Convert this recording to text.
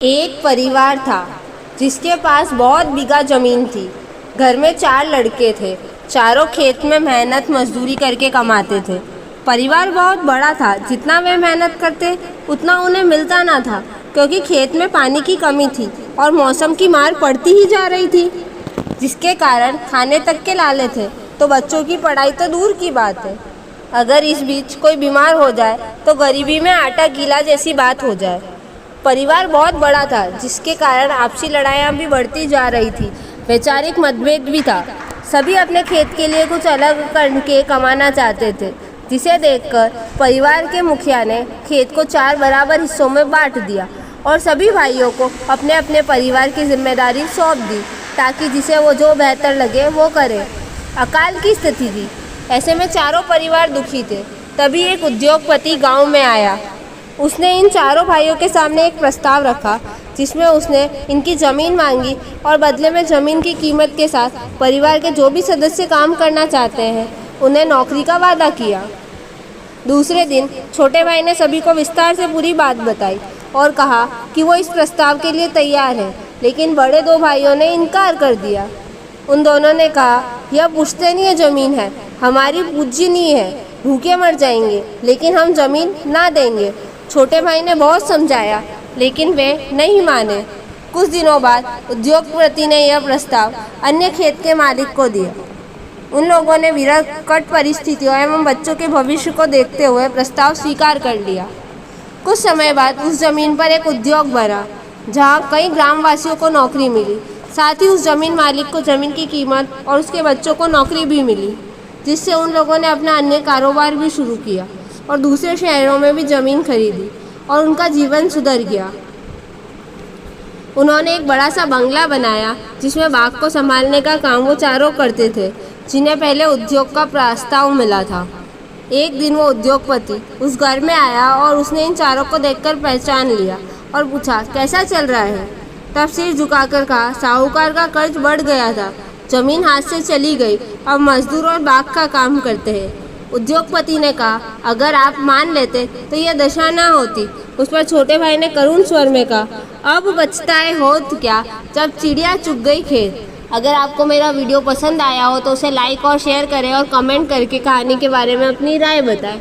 एक परिवार था जिसके पास बहुत बीघा जमीन थी। घर में 4 लड़के थे। चारों खेत में मेहनत मजदूरी करके कमाते थे। परिवार बहुत बड़ा था। जितना वे मेहनत करते उतना उन्हें मिलता ना था, क्योंकि खेत में पानी की कमी थी और मौसम की मार पड़ती ही जा रही थी, जिसके कारण खाने तक के लाले थे तो बच्चों की पढ़ाई तो दूर की बात है। अगर इस बीच कोई बीमार हो जाए तो गरीबी में आटा गीला जैसी बात हो जाए। परिवार बहुत बड़ा था, जिसके कारण आपसी लड़ाइयाँ भी बढ़ती जा रही थी। वैचारिक मतभेद भी था। सभी अपने खेत के लिए कुछ अलग करके कमाना चाहते थे, जिसे देखकर परिवार के मुखिया ने खेत को 4 बराबर हिस्सों में बांट दिया और सभी भाइयों को अपने अपने परिवार की जिम्मेदारी सौंप दी, ताकि जिसे वो जो बेहतर लगे वो करे। अकाल की स्थिति थी। ऐसे में चारों परिवार दुखी थे। तभी एक उद्योगपति गांव में आया। उसने इन चारों भाइयों के सामने एक प्रस्ताव रखा, जिसमें उसने इनकी ज़मीन मांगी और बदले में ज़मीन की कीमत के साथ परिवार के जो भी सदस्य काम करना चाहते हैं उन्हें नौकरी का वादा किया। दूसरे दिन छोटे भाई ने सभी को विस्तार से पूरी बात बताई और कहा कि वो इस प्रस्ताव के लिए तैयार है, लेकिन बड़े 2 भाइयों ने इनकार कर दिया। उन दोनों ने कहा, यह पुश्तैनीय ज़मीन है, हमारी पूज्यनीय है, भूखे मर जाएंगे लेकिन हम ज़मीन ना देंगे। छोटे भाई ने बहुत समझाया, लेकिन वे नहीं माने। कुछ दिनों बाद उद्योगपति ने यह प्रस्ताव अन्य खेत के मालिक को दिया। उन लोगों ने विकट परिस्थितियों एवं बच्चों के भविष्य को देखते हुए प्रस्ताव स्वीकार कर लिया। कुछ समय बाद उस जमीन पर एक उद्योग बना, जहां कई ग्रामवासियों को नौकरी मिली। साथ ही उस जमीन मालिक को जमीन की कीमत और उसके बच्चों को नौकरी भी मिली, जिससे उन लोगों ने अपना अन्य कारोबार भी शुरू किया और दूसरे शहरों में भी ज़मीन खरीदी और उनका जीवन सुधर गया। उन्होंने एक बड़ा सा बंगला बनाया, जिसमें बाग को संभालने का काम वो चारों करते थे, जिन्हें पहले उद्योग का प्रस्ताव मिला था। एक दिन वो उद्योगपति उस घर में आया और उसने इन चारों को देखकर पहचान लिया और पूछा, कैसा चल रहा है? तब सिर झुकाकर कहा, साहूकार का कर्ज बढ़ गया था, जमीन हाथ से चली गई, अब मजदूर और बाग का काम करते हैं। उद्योगपति ने कहा, अगर आप मान लेते तो यह दशा ना होती। उस पर छोटे भाई ने करुण स्वर में कहा, अब बचता है होत क्या, जब चिड़िया चुग गई खेत। अगर आपको मेरा वीडियो पसंद आया हो तो उसे लाइक और शेयर करें और कमेंट करके कहानी के बारे में अपनी राय बताएं।